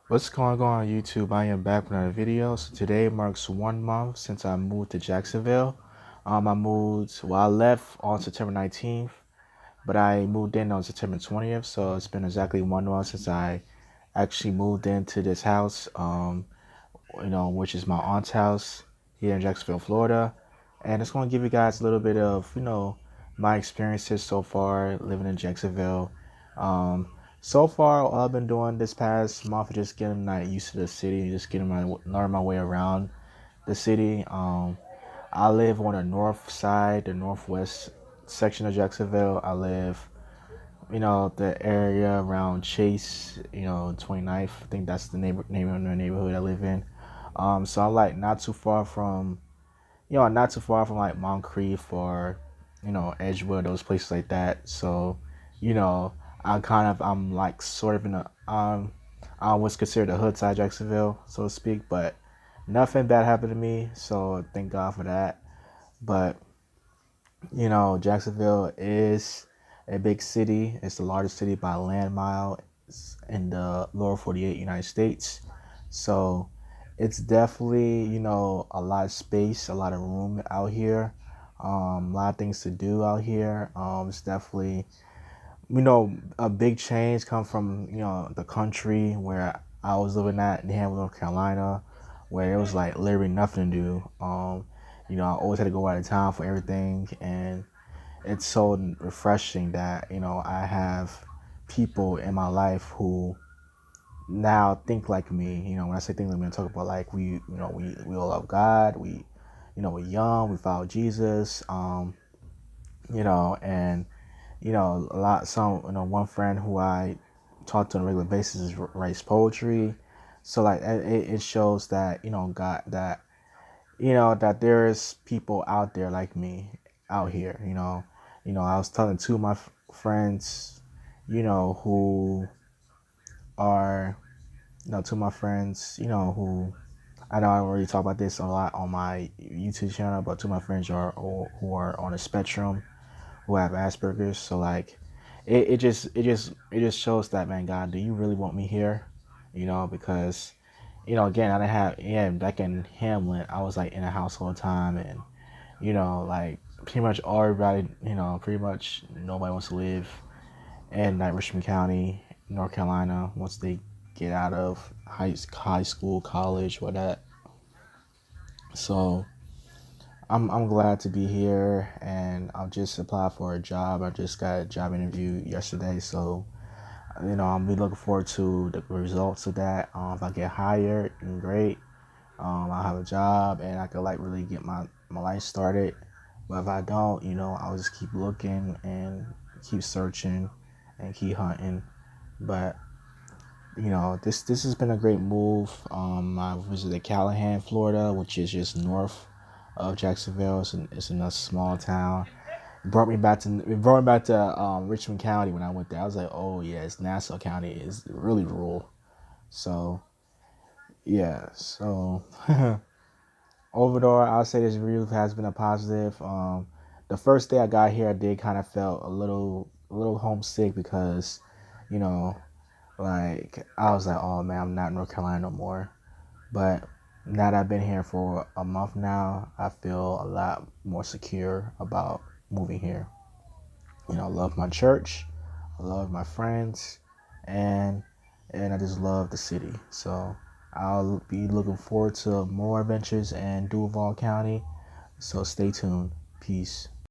What's going on YouTube? I am back with another video. So today marks 1 month since I moved to Jacksonville. I left on September 19th, but I moved in on September 20th. So it's been exactly 1 month since I actually moved into this house, which is my aunt's house here in Jacksonville, Florida. And it's going to give you guys a little bit of, my experiences so far living in Jacksonville. Um, so far, all I've been doing this past month is just getting like used to the city, just learn my way around the city. I live on the north side, the northwest section of Jacksonville. I live, the area around Chase, 29th. I think that's the name of the neighborhood I live in. So I'm like not too far from like Moncrief or, Edgewood, those places like that. So, you know, I'm like sort of in I was considered the hood side Jacksonville, so to speak, but nothing bad happened to me. So thank God for that. But, Jacksonville is a big city. It's the largest city by a land mile in the lower 48 United States. So it's definitely, a lot of space, a lot of room out here. A lot of things to do out here. It's definitely, a big change come from, the country where I was living at in Hamilton, North Carolina, where it was like literally nothing to do. I always had to go out of town for everything, and it's so refreshing that I have people in my life who now think like me. When I say think like me, I'm talking about like we all love God. We're young. We follow Jesus. And a lot. One friend who I talk to on a regular basis writes poetry. So like it shows that God that that there's people out there like me out here. I was telling two of my friends, who are to my friends, who I know I don't really talk about this a lot on my YouTube channel, but to my friends who are on a spectrum, who have Asperger's. So like, it just shows that, man, God, do you really want me here? Because again, I didn't have, yeah, back in Hamlet, I was like in a house all the time, and like pretty much everybody, pretty much nobody wants to live in like Richmond County, North Carolina, once they get out of high school, college, whatnot. So I'm glad to be here, and I've just applied for a job. I just got a job interview yesterday, so I'm really looking forward to the results of that. If I get hired, then great. I'll have a job, and I could like really get my life started. But if I don't, I'll just keep looking and keep searching and keep hunting. But this has been a great move. I visited Callahan, Florida, which is just north of Jacksonville. It's in a small town. It brought me back to Richmond County when I went there. I was like, oh yes, Nassau County is really rural. So yeah, so overall, I'll say this review has been a positive. The first day I got here, I did kind of felt a little homesick because, you know, like I was like, oh man, I'm not in North Carolina no more. But now that I've been here for a month now, I feel a lot more secure about moving here. I love my church, I love my friends, and I just love the city. So I'll be looking forward to more adventures in Duval County. So stay tuned. Peace.